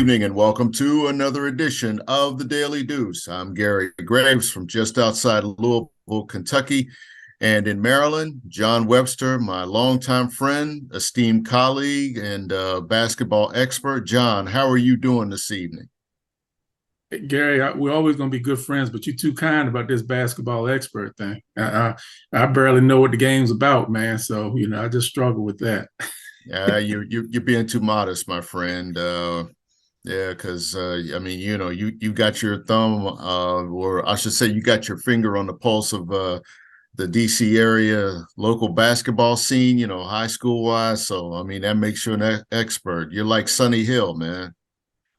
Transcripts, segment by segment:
evening and welcome to another edition of the Daily Deuce. I'm Gary Graves from just outside Louisville, Kentucky. And in Maryland, John Webster, my longtime friend, esteemed colleague, and basketball expert. John, how are you doing this evening? Hey, Gary, we're always going to be good friends, but you're too kind about this basketball expert thing. I barely know what the game's about, man. So, I just struggle with that. You're being too modest, my friend. Yeah, because I mean, you got your thumb, or I should say, you got your finger on the pulse of the DC area local basketball scene. High school wise. So I mean, that makes you an expert. You're like Sonny Hill, man.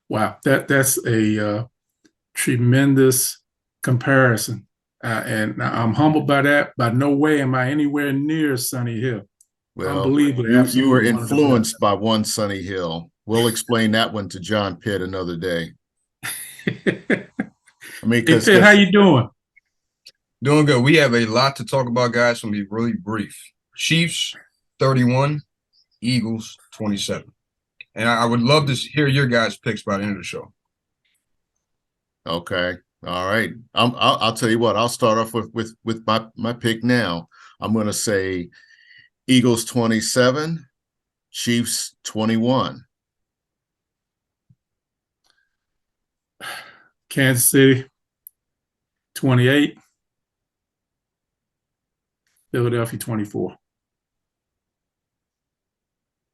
Wow, that's a tremendous comparison. And I'm humbled by that. By no way am I anywhere near Sunny Hill. Well, Unbelievably, you were absolutely one of the influenced by one Sonny Hill. We'll explain that one to John Pitt another day. best. I mean, Hey, because Pitt, how you doing? Doing good. We have a lot to talk about, guys. Gonna be really brief. Chiefs 31, Eagles 27. And I would love to hear your guys' picks by the end of the show. okay, all right. I'll tell you what. I'll start off with my pick now. I'm going to say Eagles 27, Chiefs 21. Kansas City 28, Philadelphia 24.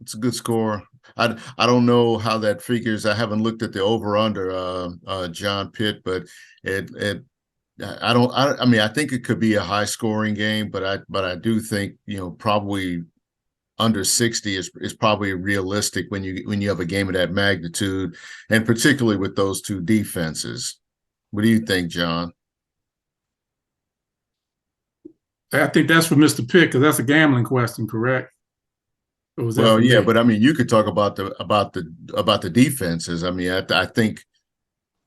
It's a good score. I don't know how that figures. I haven't looked at the over under John Pitt, but it I mean I think it could be a high scoring game, but I do think probably under 60 is probably realistic when you have a game of that magnitude, and particularly with those two defenses. What do you think, John? I think that's for Mr. Pitt because that's a gambling question, correct? Or was that Well, for yeah, me? but I mean, you could talk about the defenses. I mean, I think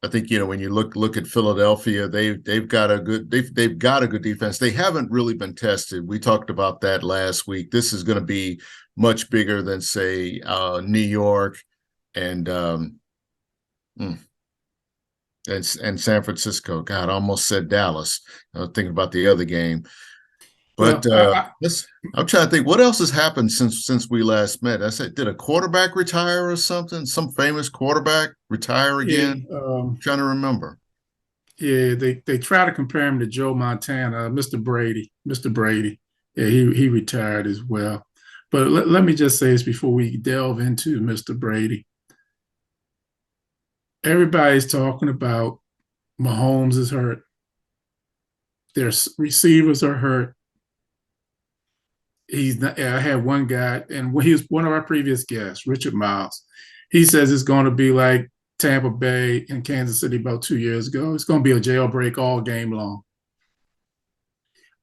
when you look at Philadelphia, they've got a good defense. They haven't really been tested. We talked about that last week. This is going to be much bigger than say New York and mm, and San Francisco. God, I almost said Dallas. I was thinking about the other game. But Well, I, I'm trying to think what else has happened since we last met. I said, did a quarterback retire or something? Some famous quarterback retire yeah, again? Trying to remember. yeah, they try to compare him to Joe Montana, Mr. Brady. Mr. Brady. Yeah, he retired as well. But let me just say this before we delve into Mr. Brady. Everybody's talking about Mahomes is hurt. Their receivers are hurt. He's not, I had one guy, and he was one of our previous guests, Richard Miles. He says it's going to be like Tampa Bay and Kansas City about 2 years ago. It's going to be a jailbreak all game long.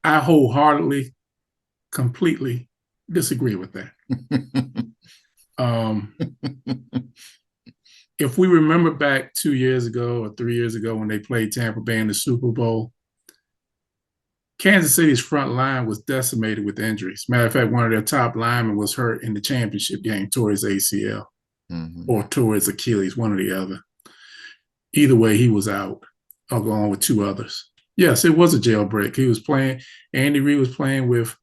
I wholeheartedly, completely disagree with that. Um, if we remember back 2 years ago or 3 years ago when they played Tampa Bay in the Super Bowl, Kansas City's front line was decimated with injuries. Matter of fact, one of their top linemen was hurt in the championship game towards ACL or towards Achilles, one or the other. Either way, he was out, along with two others. Yes, it was a jailbreak. He was playing, Andy Reid was playing with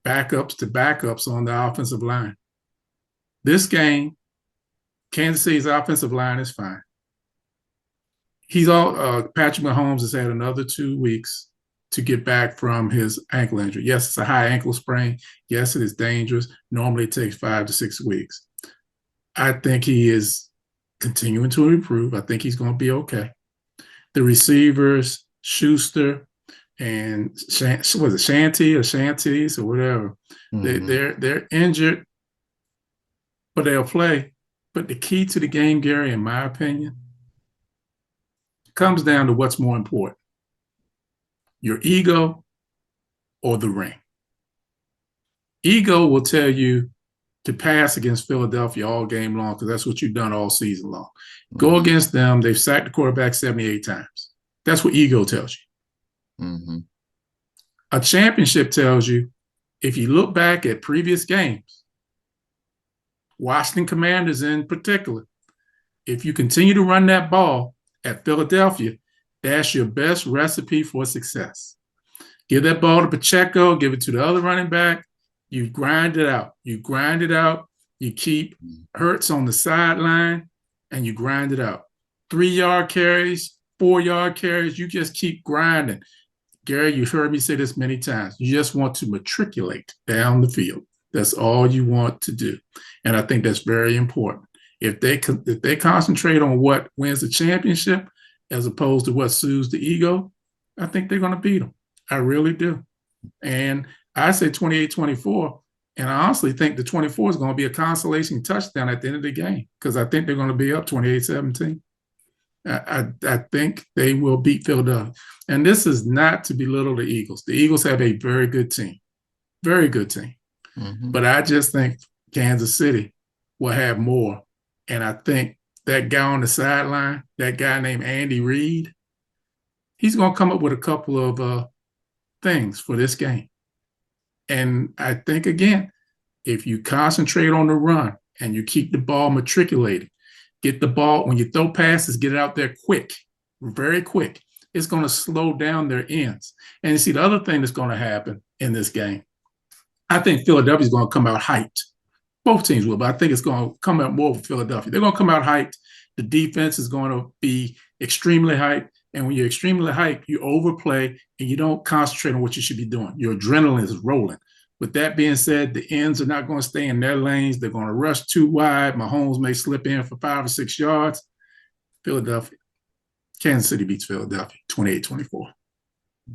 backups to backups on the offensive line. This game, Kansas City's offensive line is fine. Patrick Mahomes has had another 2 weeks to get back from his ankle injury. Yes, it's a high ankle sprain. Yes, it is dangerous. Normally it takes 5 to 6 weeks. I think he is continuing to improve. I think he's going to be okay. The receivers, Schuster and was it Shanty or Shanties or whatever, they're injured, but they'll play. But the key to the game, Gary, in my opinion, comes down to what's more important: your ego or the ring. Ego will tell you to pass against Philadelphia all game long because that's what you've done all season long. Go against them. They've sacked the quarterback 78 times. That's what ego tells you. A championship tells you, if you look back at previous games, Washington Commanders in particular, if you continue to run that ball at Philadelphia, that's your best recipe for success. Give that ball to Pacheco, give it to the other running back. You grind it out. You grind it out. You keep Hurts on the sideline, and you grind it out. 3-yard carries, 4-yard carries. You just keep grinding. Gary, you've heard me say this many times. You just want to matriculate down the field. That's all you want to do. And I think that's very important. If they concentrate on what wins the championship as opposed to what soothes the ego, I think they're going to beat them. I really do. And I say 28-24, and I honestly think the 24 is going to be a consolation touchdown at the end of the game because I think they're going to be up 28-17. I think they will beat Philadelphia. And this is not to belittle the Eagles. The Eagles have a very good team, very good team. Mm-hmm. But I just think Kansas City will have more. And I think that guy on the sideline, that guy named Andy Reid, he's going to come up with a couple of things for this game. And I think, again, if you concentrate on the run and you keep the ball matriculated, get the ball, when you throw passes, get it out there quick, very quick, it's going to slow down their ends. And you see, the other thing that's going to happen in this game, I think Philadelphia's going to come out hyped. Both teams will, but I think it's going to come out more for Philadelphia. They're going to come out hyped. The defense is going to be extremely hyped. And when you're extremely hyped, you overplay and you don't concentrate on what you should be doing. Your adrenaline is rolling. With that being said, the ends are not going to stay in their lanes. They're going to rush too wide. Mahomes may slip in for 5 or 6 yards. Kansas City beats Philadelphia 28-24.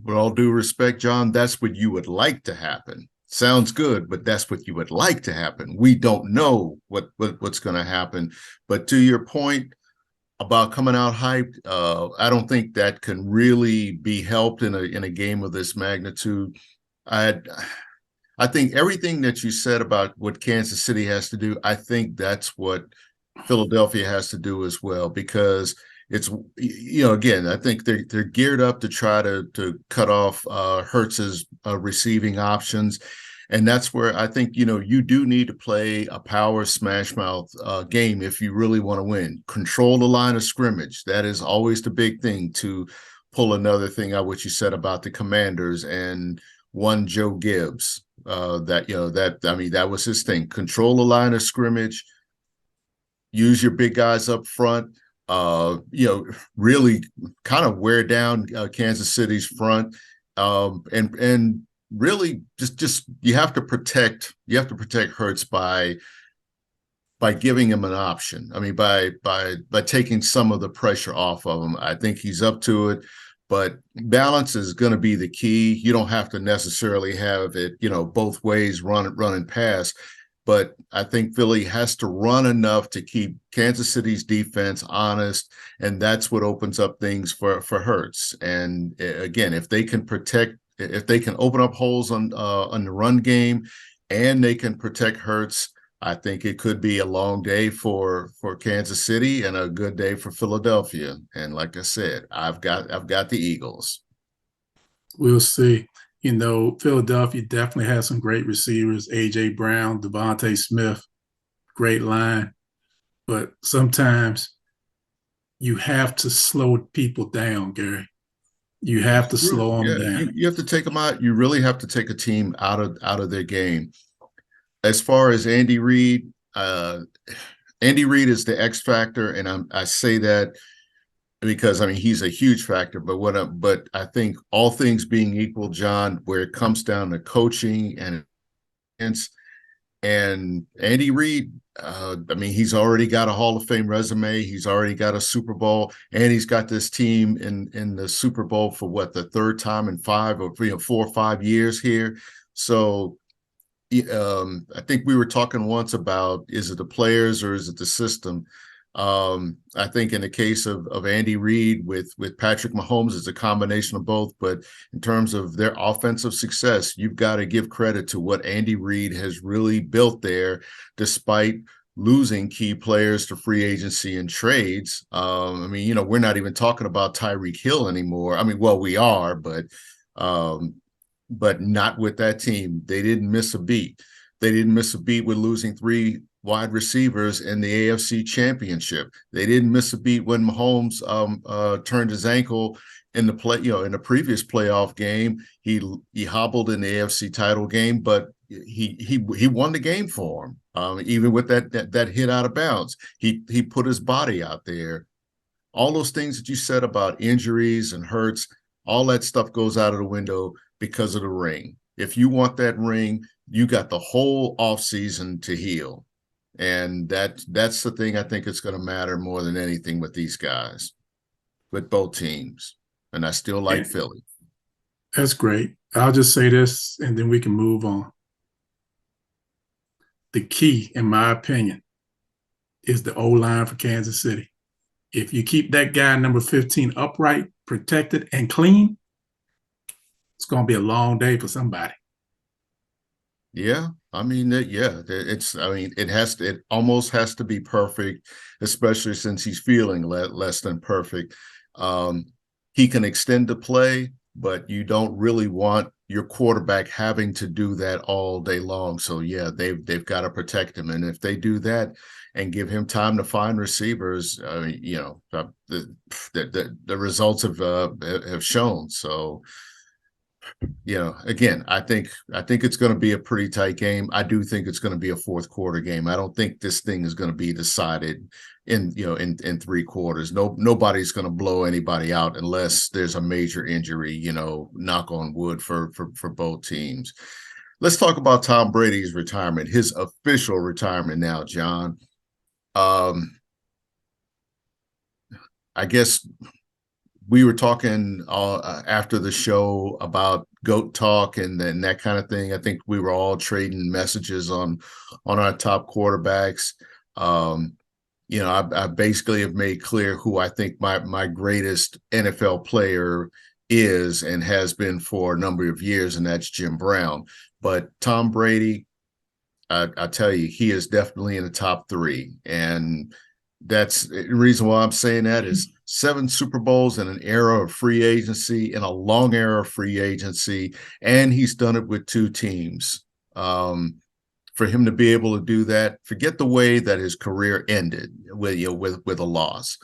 With all due respect, John, that's what you would like to happen. Sounds good, but that's what you would like to happen. We don't know what's going to happen. But to your point about coming out hyped, I don't think that can really be helped in a game of this magnitude. I think everything that you said about what Kansas City has to do, I think that's what Philadelphia has to do as well, because it's, again, I think they're geared up to try to cut off Hurts's receiving options. And that's where I think, you do need to play a power smash mouth game if you really want to win. Control the line of scrimmage. That is always the big thing, to pull another thing out, what you said about the Commanders and one Joe Gibbs. That was his thing. Control the line of scrimmage, use your big guys up front, really kind of wear down Kansas City's front, and really just you have to protect Hurts by giving him an option. I mean, by taking some of the pressure off of him. I think he's up to it. But balance is going to be the key. You don't have to necessarily have it, both ways, run and pass. But I think Philly has to run enough to keep Kansas City's defense honest, and that's what opens up things for Hurts. And again, if they can open up holes on the run game, and they can protect Hurts, I think it could be a long day for Kansas City and a good day for Philadelphia. And like I said, I've got the Eagles. We'll see. Philadelphia definitely has some great receivers. A.J. Brown, Devontae Smith, great line. But sometimes you have to slow people down, Gary. You have to slow them down. You have to take them out. You really have to take a team out of their game. As far as Andy Reid is the X factor, and I say that because he's a huge factor. But I think all things being equal, John, where it comes down to coaching and Andy Reid, he's already got a Hall of Fame resume. He's already got a Super Bowl, and he's got this team in the Super Bowl for the third time in 4 or 5 years here. So. I think we were talking once about, is it the players or is it the system? I think in the case of Andy Reid with Patrick Mahomes, it's a combination of both. But in terms of their offensive success, you've got to give credit to what Andy Reid has really built there, despite losing key players to free agency and trades. We're not even talking about Tyreek Hill anymore. We are, but not with that team. They didn't miss a beat. They didn't miss a beat with losing 3 wide receivers in the AFC Championship. They didn't miss a beat when Mahomes turned his ankle in the in the previous playoff game. He hobbled in the AFC title game, but he won the game for him. Even with that hit out of bounds, he put his body out there. All those things that you said about injuries and hurts, all that stuff goes out of the window because of the ring. If you want that ring, you got the whole offseason to heal. And that's the thing I think it's going to matter more than anything with these guys, with both teams. And I still like Philly. That's great. I'll just say this, and then we can move on. The key, in my opinion, is the O-line for Kansas City. If you keep that guy number 15 upright, protected, and clean, it's going to be a long day for somebody. Yeah, I mean, it almost has to be perfect, especially since he's feeling less than perfect. He can extend the play, but you don't really want your quarterback having to do that all day long. So yeah, they've got to protect him, and if they do that and give him time to find receivers, the results have shown. So. Again, I think it's going to be a pretty tight game. I do think it's going to be a fourth quarter game. I don't think this thing is going to be decided in 3 quarters. Nobody's going to blow anybody out unless there's a major injury, knock on wood for both teams. Let's talk about Tom Brady's retirement, his official retirement now, John. I guess we were talking after the show about GOAT talk and then that kind of thing. I think we were all trading messages on our top quarterbacks. I basically have made clear who I think my greatest NFL player is and has been for a number of years, and that's Jim Brown. But Tom Brady, I tell you, he is definitely in the top 3. And that's the reason why I'm saying that is 7 Super Bowls in an era of free agency, in a long era of free agency, and he's done it with 2 teams. For him to be able to do that, forget the way that his career ended with a loss,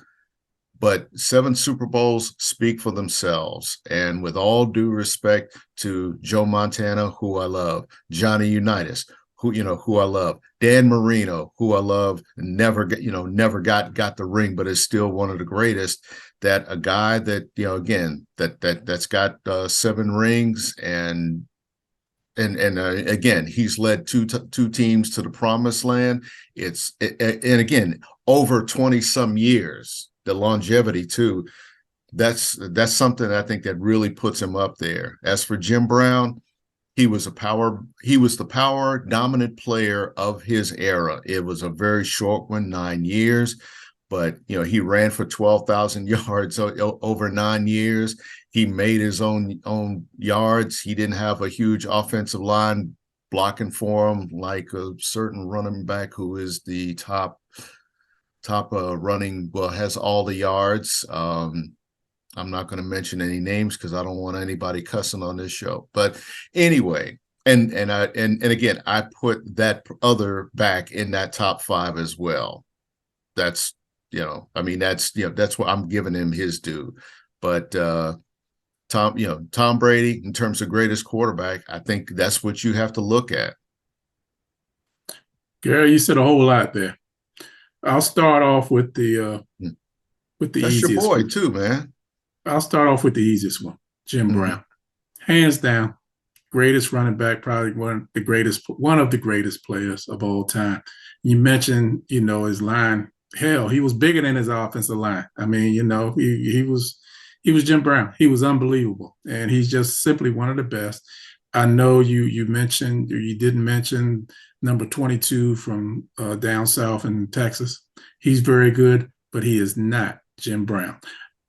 but 7 Super Bowls speak for themselves. And with all due respect to Joe Montana, who I love, Johnny Unitas, who I love, Dan Marino, who I love, never got the ring, but is still one of the greatest. That a guy that again that's got 7 rings, and again he's led two teams to the promised land. And again, over 20 some years, the longevity too. That's something I think that really puts him up there. As for Jim Brown, he was the power dominant player of his era. It was a very short one, 9 years, but he ran for 12,000 yards over 9 years. He made his own yards. He didn't have a huge offensive line blocking for him like a certain running back who is the top running, has all the yards. I'm not going to mention any names because I don't want anybody cussing on this show. But anyway, and again, I put that other back in that top 5 as well. That's that's what I'm giving him his due. But Tom Brady, in terms of greatest quarterback, I think that's what you have to look at. Gary, you said a whole lot there. I'll start off with the That's easiest your boy one. too, man. I'll start off with the easiest one, Jim Brown. Hands down, greatest running back, probably one of the greatest players of all time. You mentioned, his line. Hell, he was bigger than his offensive line. I mean, he was Jim Brown. He was unbelievable, and he's just simply one of the best. I know you mentioned, or you didn't mention, number 22 from down south in Texas. He's very good, but he is not Jim Brown.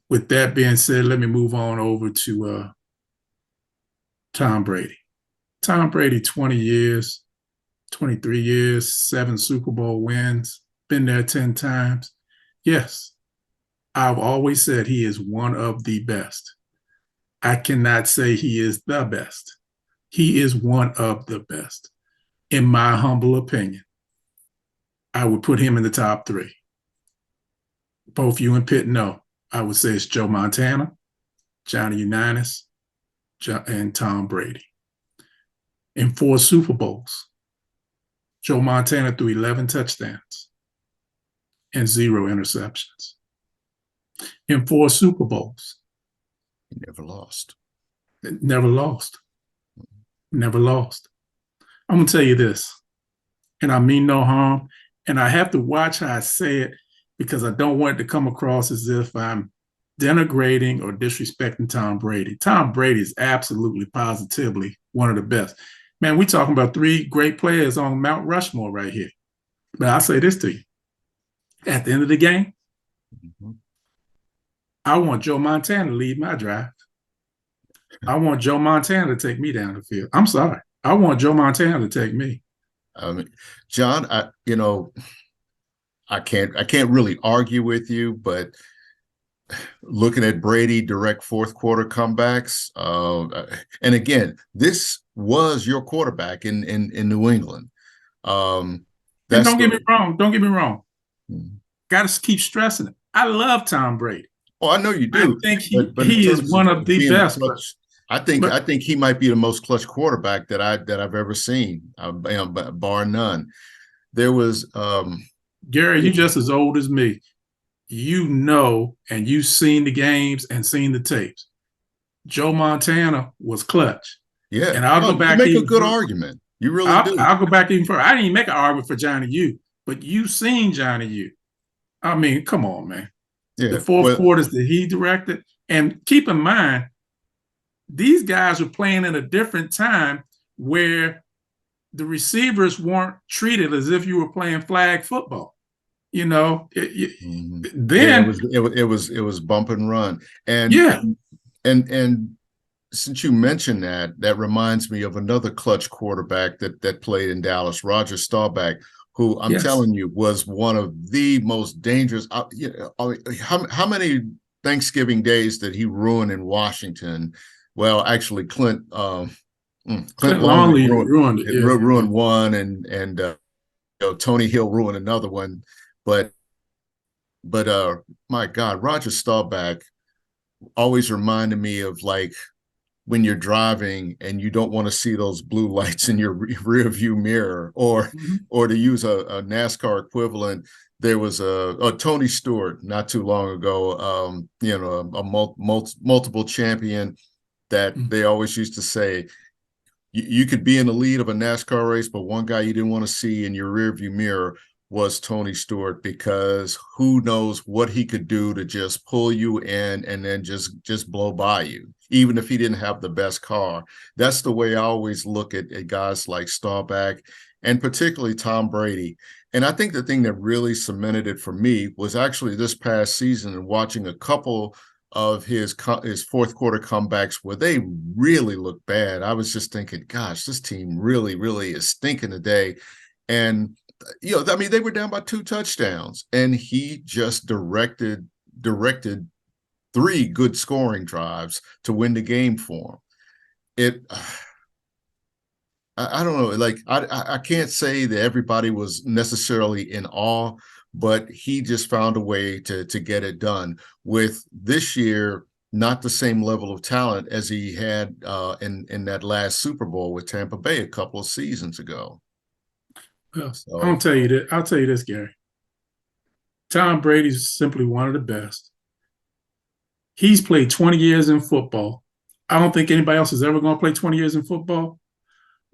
With that being said, let me move on over to Tom Brady. Tom Brady, 20 years, 23 years, 7 Super Bowl wins, been there 10 times. Yes, I've always said he is one of the best. I cannot say he is the best. He is one of the best, in my humble opinion. I would put him in the top three. Both you and Pitt know. I would say it's Joe Montana, Johnny Unitas, and Tom Brady. In 4 Super Bowls, Joe Montana threw 11 touchdowns and 0 interceptions. In 4 Super Bowls, He never lost. never lost. Never lost. I'm going to tell you this, and I mean no harm, and I have to watch how I say it because I don't want it to come across as if I'm denigrating or disrespecting Tom Brady. Tom Brady is absolutely, positively one of the best. Man, we're talking about 3 great players on Mount Rushmore right here. But I'll say this to you. At the end of the game, I want Joe Montana to lead my drive. I want Joe Montana to take me down the field. I'm sorry. I want Joe Montana to take me. John, I can't really argue with you, but looking at Brady direct fourth quarter comebacks, and again, this was your quarterback in New England. And don't get me wrong. Don't get me wrong. Mm-hmm. Got to keep stressing it. I love Tom Brady. Oh, I know you do. I think he is one of the best. I think he might be the most clutch quarterback that I've ever seen, bar none. There was Gary, you just as old as me. You know, and you've seen the games and seen the tapes. Joe Montana was clutch. Yeah, and I'll go back. You make a good argument. You really do. I'll go back even further. I didn't even make an argument for Johnny U, but you've seen Johnny U. I mean, come on, man. Yeah, the fourth quarters that he directed, and keep in mind, these guys were playing in a different time where the receivers weren't treated as if you were playing flag football. You know, then it was bump and run, and yeah, and since you mentioned that, that reminds me of another clutch quarterback that played in Dallas, Roger Staubach, who I'm telling you was one of the most dangerous. How many Thanksgiving days did he ruin in Washington? Well, actually, Clint Longley ruined it. Ruined one, and Tony Hill ruined another one. But my God, Roger Staubach always reminded me of like when you're driving and you don't want to see those blue lights in your rear view mirror, or to use a NASCAR equivalent, there was a Tony Stewart not too long ago, a multiple champion that they always used to say, you could be in the lead of a NASCAR race, but one guy you didn't want to see in your rear view mirror was Tony Stewart, because who knows what he could do to just pull you in and then just blow by you, even if he didn't have the best car. That's the way I always look at guys like Staubach, and particularly Tom Brady. And I think the thing that really cemented it for me was actually this past season and watching a couple of his fourth quarter comebacks where they really looked bad. I was just thinking, gosh, this team really, really is stinking today. And I mean, they were down by 2 touchdowns, and he just directed 3 good scoring drives to win the game for him. I don't know, like I can't say that everybody was necessarily in awe, but he just found a way to get it done. With this year, not the same level of talent as he had in that last Super Bowl with Tampa Bay a couple of seasons ago. Well, I'll tell you this, Gary. Tom Brady's simply one of the best. He's played 20 years in football. I don't think anybody else is ever going to play 20 years in football,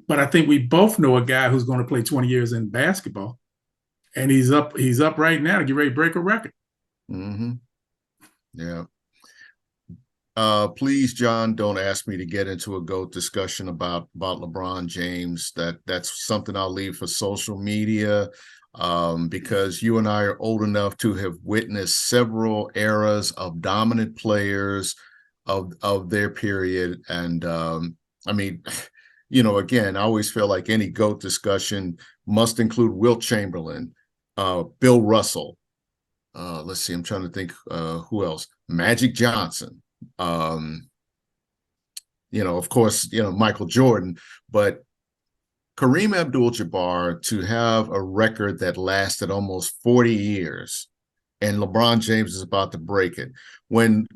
but I think we both know a guy who's going to play 20 years in basketball, and he's up right now to get ready to break a record. Yeah. Please, John, don't ask me to get into a GOAT discussion about LeBron James. That's something I'll leave for social media, because you and I are old enough to have witnessed several eras of dominant players of their period. And I mean, again, I always feel like any GOAT discussion must include Wilt Chamberlain, Bill Russell. Let's see, I'm trying to think who else. Magic Johnson. Of course, Michael Jordan, but Kareem Abdul-Jabbar to have a record that lasted almost 40 years, and LeBron James is about to break it. When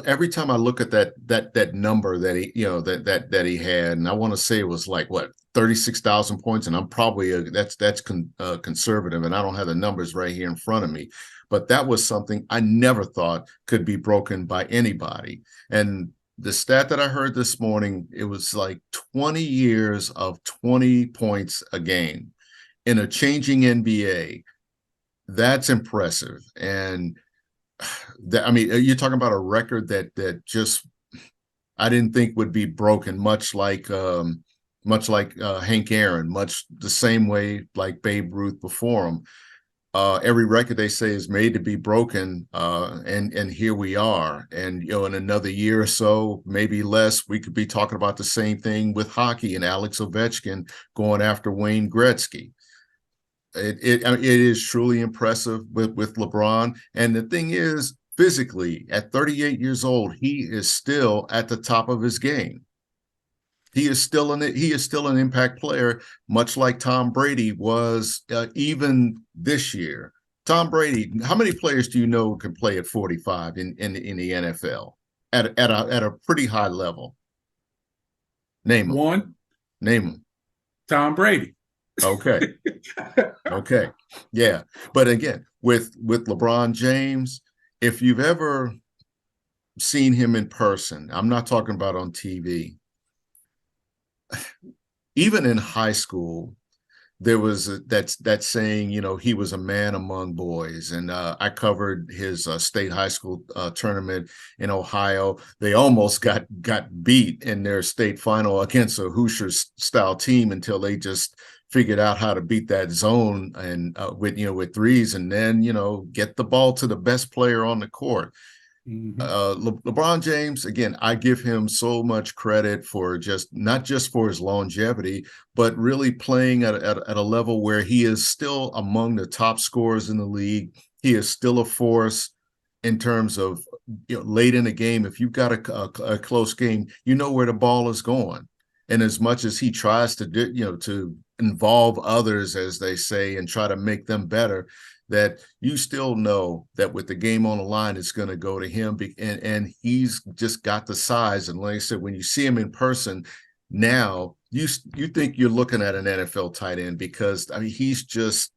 every time I look at that number that he, that he had, and I want to say it was like what, 36,000 points, and I'm probably that's conservative, and I don't have the numbers right here in front of me, but that was something I never thought could be broken by anybody. And the stat that I heard this morning, it was like 20 years of 20 points a game in a changing NBA. That's impressive. And I mean, you're talking about a record that just I didn't think would be broken, much like Hank Aaron, much the same way like Babe Ruth before him. Every record they say is made to be broken, and here we are. And in another year or so, maybe less, we could be talking about the same thing with hockey and Alex Ovechkin going after Wayne Gretzky. It is truly impressive with LeBron. And the thing is, physically, at 38 years old, he is still at the top of his game. He is still an impact player, much like Tom Brady was even this year. Tom Brady, how many players do you know can play at 45 in the NFL at a pretty high level? Name them. One. Name them. Tom Brady. Okay. Okay. Yeah. But again, with LeBron James, if you've ever seen him in person, I'm not talking about on TV. Even in high school, there was that saying, he was a man among boys. And I covered his state high school tournament in Ohio. They almost got beat in their state final against a Hoosiers style team until they just figured out how to beat that zone and with threes, and then get the ball to the best player on the court. Mm-hmm. LeBron James, again, I give him so much credit for not just for his longevity, but really playing at a level where he is still among the top scorers in the league. He is still a force in terms of late in the game. If you've got a close game, you know where the ball is going. And as much as he tries to to involve others, as they say, and try to make them better, that you still know that with the game on the line, it's going to go to him. And he's just got the size. And like I said, when you see him in person now, you think you're looking at an NFL tight end, because I mean, he's just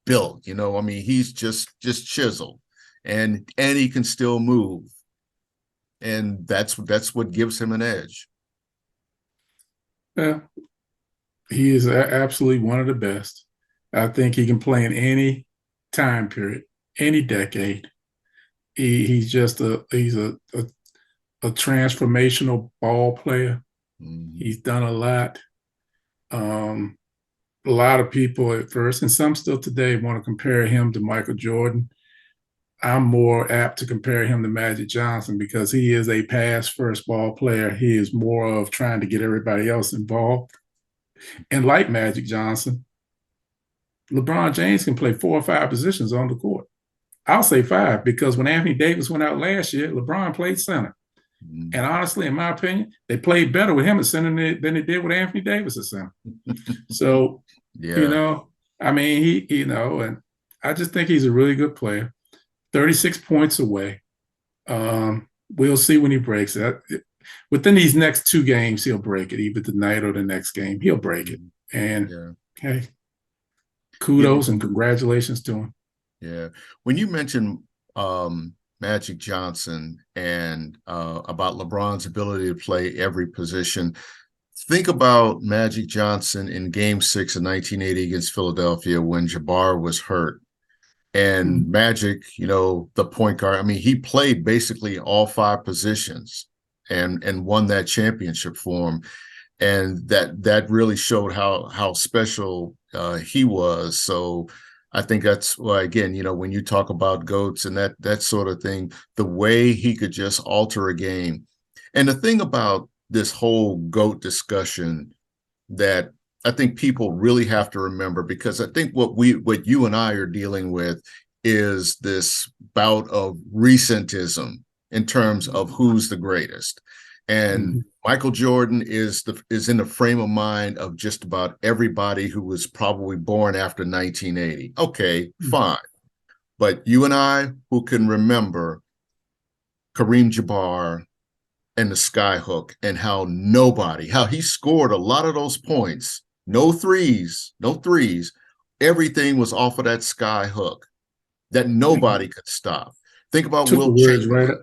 built, I mean, he's just chiseled, and he can still move. And that's what gives him an edge. Yeah, he is absolutely one of the best. I think he can play in any time period, any decade. He's a transformational ball player. Mm-hmm. He's done a lot. A lot of people at first, and some still today, want to compare him to Michael Jordan. I'm more apt to compare him to Magic Johnson, because he is a pass-first ball player. He is more of trying to get everybody else involved. And like Magic Johnson, LeBron James can play 4 or 5 positions on the court. I'll say 5, because when Anthony Davis went out last year, LeBron played center. Mm-hmm. And honestly, in my opinion, they played better with him at center than they did with Anthony Davis at center. So, yeah. I mean, and I just think he's a really good player. 36 points away. We'll see when he breaks it. Within these next 2 games, he'll break it. Either tonight or the next game, he'll break it. And hey, kudos and congratulations to him. Yeah. When you mentioned Magic Johnson and about LeBron's ability to play every position, think about Magic Johnson in Game 6 of 1980 against Philadelphia when Jabbar was hurt. And mm-hmm. Magic, the point guard, I mean, he played basically all 5 positions and won that championship for him. And that really showed how special he was. So I think that's why, again, when you talk about GOATs and that sort of thing, the way he could just alter a game. And the thing about this whole GOAT discussion that I think people really have to remember, because I think what you and I are dealing with is this bout of recentism in terms of who's the greatest. And Michael Jordan is in the frame of mind of just about everybody who was probably born after 1980. Okay, fine. But you and I, who can remember Kareem Jabbar and the skyhook and how he scored a lot of those points, no threes. Everything was off of that skyhook that nobody could stop. Think about took Will the words Chamberlain. right.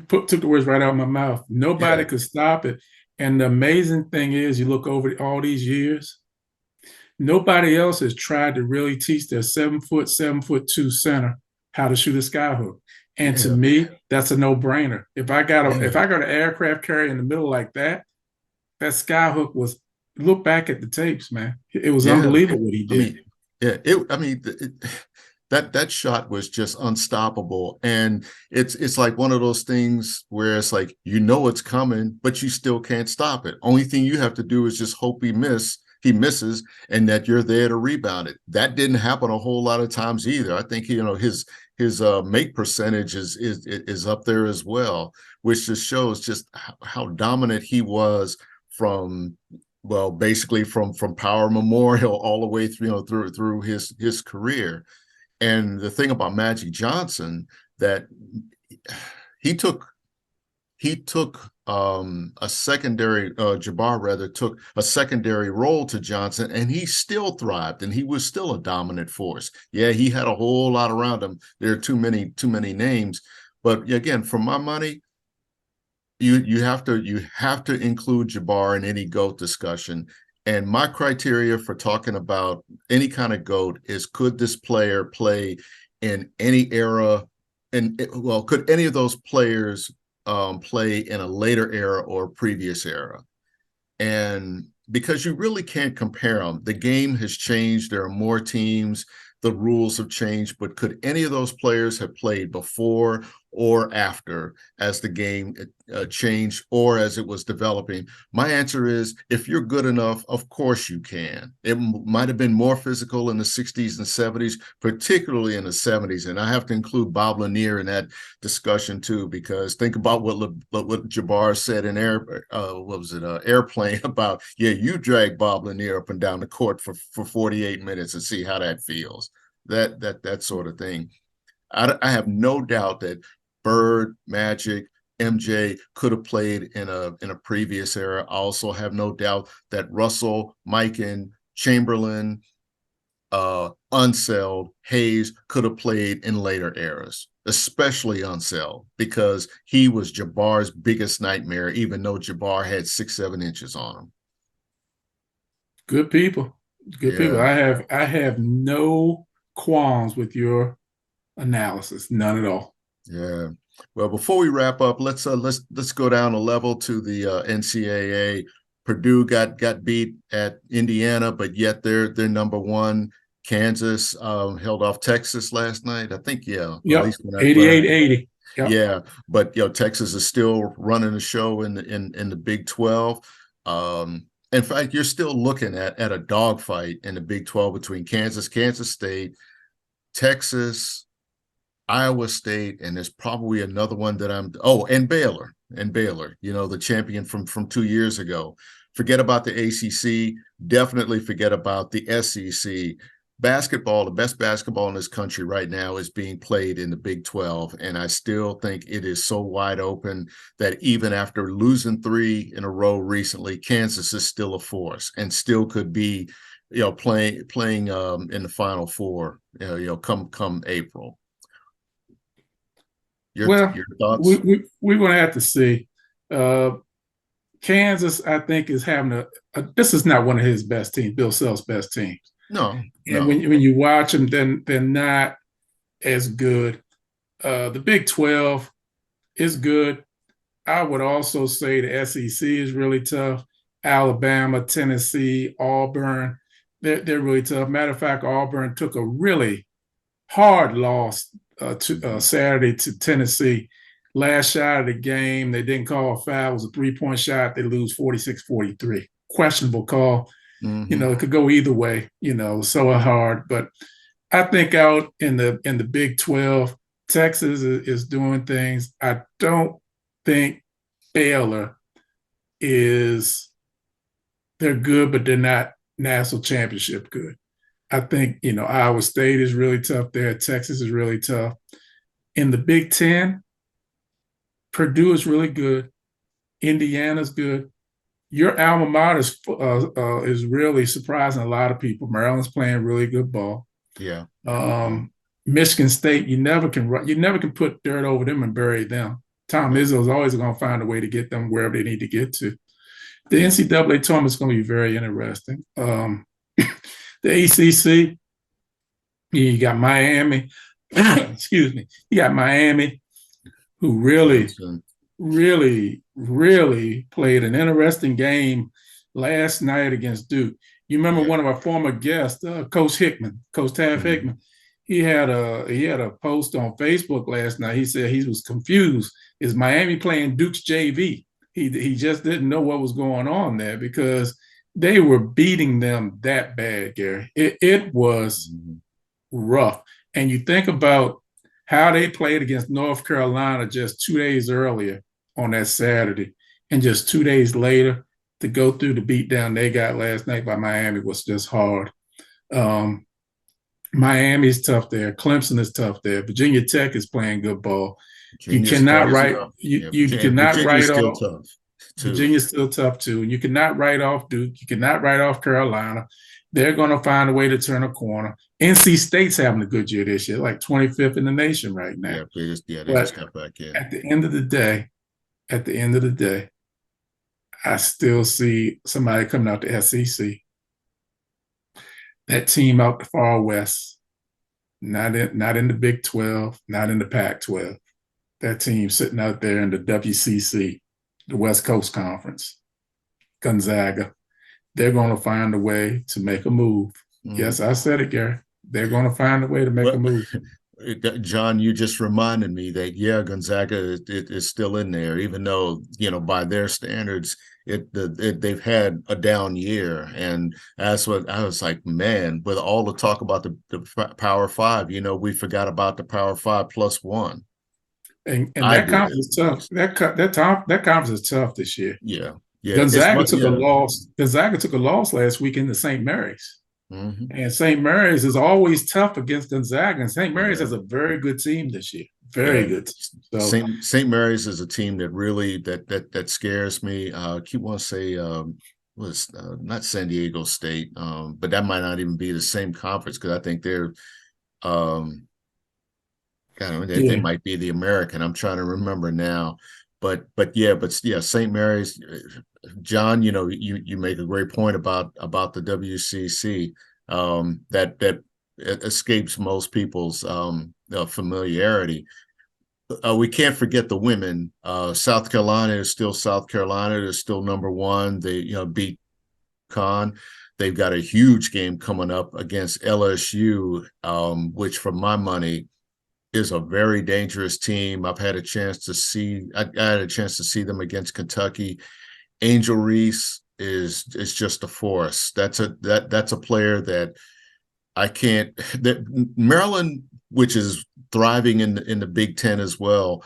Took the words right out of my mouth. Nobody could stop it. And the amazing thing is, you look over all these years, nobody else has tried to really teach their 7'2" center how to shoot a skyhook. And to me, that's a no-brainer. If I got an aircraft carrier in the middle like that, that skyhook was. Look back at the tapes, man. It was unbelievable what he did. That shot was just unstoppable, and it's like one of those things where it's like it's coming, but you still can't stop it. Only thing you have to do is just hope he misses, and that you're there to rebound it. That didn't happen a whole lot of times either. I think his make percentage is up there as well, which just shows just how dominant he was from. Well, basically from Power Memorial all the way through his career. And the thing about Magic Johnson, that he took a secondary Jabbar rather took a secondary role to Johnson, and he still thrived, and he was still a dominant force. Yeah, he had a whole lot around him. There are too many names, but again, for my money, you have to include Jabbar in any GOAT discussion. And my criteria for talking about any kind of GOAT is, could this player play in any era? And could any of those players play in a later era or previous era? And because you really can't compare them, the game has changed. There are more teams. The rules have changed, but could any of those players have played before or after as the game changed or as it was developing? My answer is, if you're good enough, of course you can. It might have been more physical in the 60s and 70s, particularly in the 70s. And I have to include Bob Lanier in that discussion too, because think about what Jabbar said in Airplane about, you drag Bob Lanier up and down the court for 48 minutes and see how that feels. That sort of thing. I have no doubt that Bird, Magic, MJ could have played in a previous era. I also have no doubt that Russell, Mikan, Chamberlain, Unseld, Hayes could have played in later eras, especially Unseld, because he was Jabbar's biggest nightmare, even though Jabbar had 6-7 inches on him. Good people. I have no qualms with your analysis, none at all. Yeah. Well, before we wrap up, let's go down a level to the NCAA. Purdue got beat at Indiana, but yet they're number one. Kansas held off Texas last night. I think, Yep. 88-80. Yep. Yeah, but Texas is still running the show in the Big 12. In fact, you're still looking at a dogfight in the Big 12 between Kansas State, Texas, Iowa State, and there's probably another one that and Baylor, the champion from 2 years ago. Forget about the ACC. Definitely forget about the SEC. Basketball, the best basketball in this country right now, is being played in the Big 12, and I still think it is so wide open that even after losing 3 in a row recently, Kansas is still a force and still could be, playing in the Final Four, come April. Your thoughts? We're going to have to see. Kansas, I think, is having this is not one of his best teams, Bill Self's best teams. No. And when you watch them, then they're not as good. The Big 12 is good. I would also say the SEC is really tough. Alabama, Tennessee, Auburn, they're really tough. Matter of fact, Auburn took a really hard loss Saturday to Tennessee. Last shot of the game, they didn't call a foul. It was a 3-point shot. They lose 46-43. Questionable call. Mm-hmm. It could go either way, so hard. But I think out in the Big 12, Texas is doing things. I don't think Baylor is they're good, but they're not national championship good. I think, Iowa State is really tough there. Texas is really tough. In the Big Ten, Purdue is really good. Indiana's good. Your alma mater is really surprising a lot of people. Maryland's playing really good ball. Yeah. Michigan State, you never can put dirt over them and bury them. Tom Izzo is always going to find a way to get them wherever they need to get to. The NCAA tournament is going to be very interesting. The ACC, you got Miami. Excuse me. You got Miami, who really played an interesting game last night against Duke. You remember one of our former guests, Coach Tav Hickman. He had a post on Facebook last night. He said he was confused. Is Miami playing Duke's JV? He just didn't know what was going on there because they were beating them that bad, Gary. It was rough. And you think about how they played against North Carolina just 2 days earlier on that Saturday, and just 2 days later to go through the beatdown they got last night by Miami was just hard. Miami's tough there. Clemson is tough there. Virginia Tech is playing good ball. You cannot write. You cannot write off. Virginia's still tough too. You cannot write off Duke. You cannot write off Carolina. They're going to find a way to turn a corner. NC State's having a good year this year, like 25th in the nation right now. They just got back in. At the end of the day, I still see somebody coming out the SEC. That team out the far west, not in the Big 12, not in the Pac-12. That team sitting out there in the WCC, the West Coast Conference, Gonzaga. They're going to find a way to make a move. Yes, I said it, Gary. They're going to find a way to make a move. John, you just reminded me that, Gonzaga is still in there, even though, by their standards, they've had a down year. And that's what I was like, man, with all the talk about the Power Five, we forgot about the Power Five plus one. And that conference is tough. That conference is tough this year. Yeah. Gonzaga took a loss. Gonzaga took a loss last week into St. Mary's. And St. Mary's is always tough against Gonzaga. And St. Mary's has a very good team this year. Very good. So St. Mary's is a team that really that scares me. I keep want to say was not San Diego State, but that might not even be the same conference because I think they're they might be the American. I'm trying to remember now. But St. Mary's, John, you make a great point about the WCC that escapes most people's familiarity. We can't forget the women. South Carolina is still South Carolina. They're still number one. They beat Con. They've got a huge game coming up against LSU, which for my money is a very dangerous team. I had a chance to see them against Kentucky. Angel Reese is just a force. That's a player that I can't. That Maryland, which is thriving in the Big Ten as well.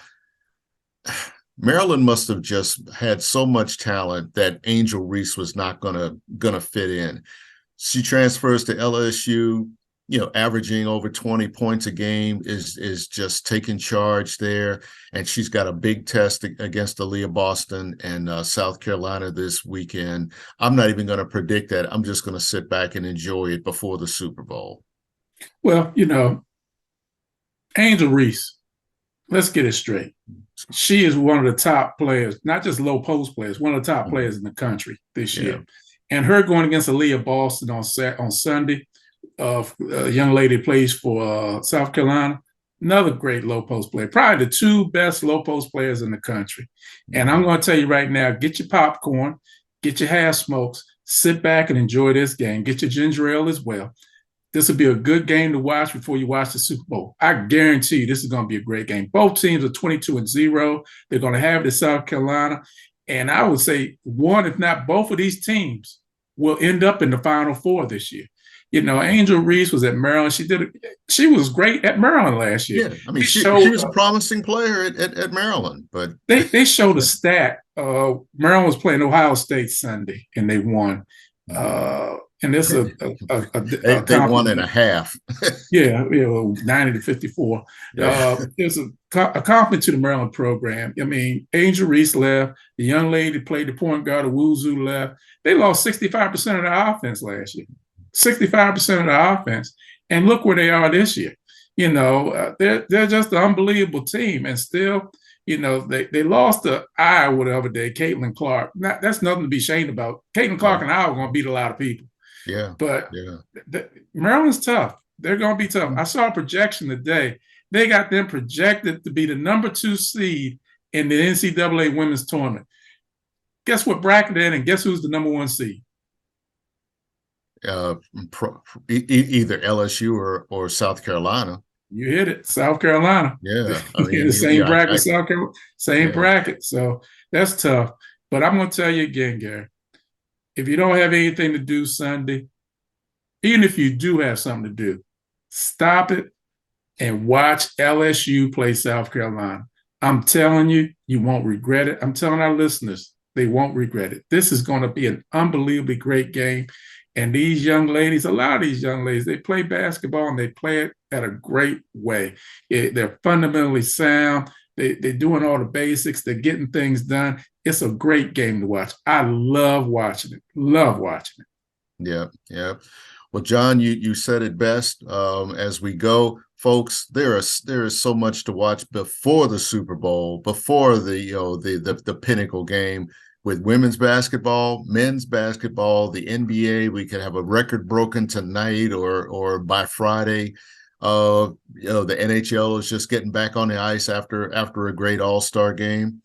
Maryland must have just had so much talent that Angel Reese was not gonna fit in. She transfers to LSU. Averaging over 20 points a game is just taking charge there. And she's got a big test against Aaliyah Boston and South Carolina this weekend. I'm not even going to predict that. I'm just going to sit back and enjoy it before the Super Bowl. Well, Angel Reese, let's get it straight. She is one of the top players, not just low post players, one of the top players in the country this year. And her going against Aaliyah Boston on Sunday, a young lady plays for South Carolina, another great low post player, probably the two best low post players in the country. And I'm going to tell you right now, get your popcorn, get your half smokes, sit back and enjoy this game. Get your ginger ale as well. This will be a good game to watch before you watch the Super Bowl. I guarantee you this is going to be a great game. Both teams are 22-0. They're going to have it in South Carolina. And I would say one, if not both of these teams will end up in the Final Four this year. Angel Reese was at Maryland. She was great at Maryland last year. Yeah, I mean, They she showed, was a promising player at Maryland, but they showed a stat. Maryland was playing Ohio State Sunday, and they won. And this is they won in a half. Yeah, 90-54. Yeah. It's a compliment to the Maryland program. I mean, Angel Reese left. The young lady played the point guard, Wuzu left. They lost 65% of the offense last year. 65% of the offense. And look where they are this year. They're just an unbelievable team. And still, they lost to Iowa the other day, Caitlin Clark. That's nothing to be ashamed about. Caitlin Clark and Iowa are going to beat a lot of people. Yeah. But yeah. Maryland's tough. They're going to be tough. I saw a projection today. They got them projected to be the number 2 seed in the NCAA women's tournament. Guess what bracket they're in, and guess who's the number 1 seed? Either LSU or South Carolina. You hit it, South Carolina. Yeah, I mean, the same bracket, South Carolina, same bracket. So that's tough. But I'm going to tell you again, Gary, if you don't have anything to do Sunday, even if you do have something to do, stop it and watch LSU play South Carolina. I'm telling you, you won't regret it. I'm telling our listeners, they won't regret it. This is going to be an unbelievably great game. And these young ladies, a lot of these young ladies, they play basketball and they play it at a great way. They're fundamentally sound. They're doing all the basics. They're getting things done. It's a great game to watch. I love watching it. Love watching it. Yeah, yeah. Well, John, you said it best. As we go, folks, there is so much to watch before the Super Bowl, before the pinnacle game with women's basketball, men's basketball, the NBA. We could have a record broken tonight or by Friday. The NHL is just getting back on the ice after a great All-Star game.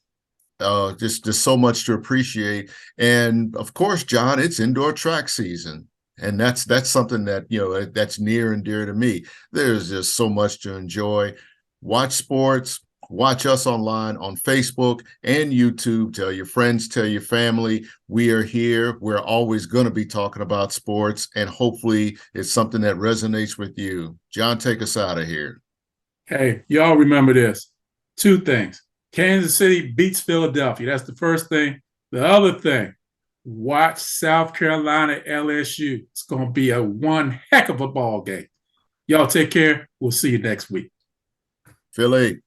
Just so much to appreciate. And of course, John, it's indoor track season. And that's something that, that's near and dear to me. There's just so much to enjoy. Watch sports, watch us online on Facebook and YouTube. Tell your friends, tell your family. We are here. We're always going to be talking about sports, and hopefully it's something that resonates with you. John, take us out of here. Hey, y'all remember this. 2 things. Kansas City beats Philadelphia. That's the first thing. The other thing, watch South Carolina LSU. It's going to be one heck of a ball game. Y'all take care. We'll see you next week. Philly.